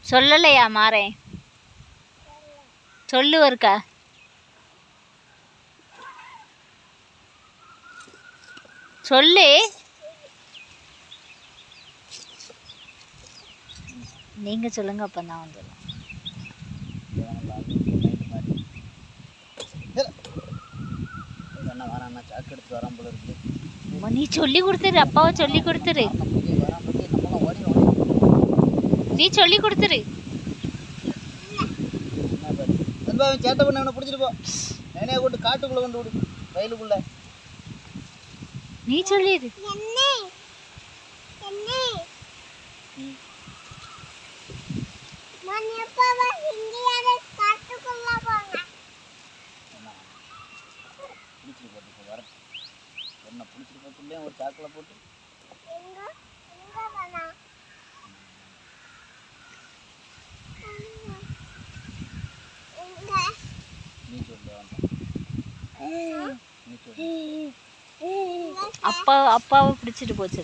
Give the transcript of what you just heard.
சொல்லலையா மாறேன் சொல்லு ஒருக்கா சொல்லு நீங்க சொல்லுங்க அப்பதான் வந்துடும் நீ சொல்லி கொடுத்துரு அப்பாவை சொல்லி கொடுத்துரு நீ சொல்லி கொடுத்துரு சேட்டை பண்ண பிடிச்சிட்டு போ நேனையா கொண்டு காட்டுக்குள்ள கொண்டு விடு வயலுக்குள்ள நீ சொல்லிடு ஒரு சாக்கில் போட்டு அப்பாவை பிடிச்சிட்டு போச்சு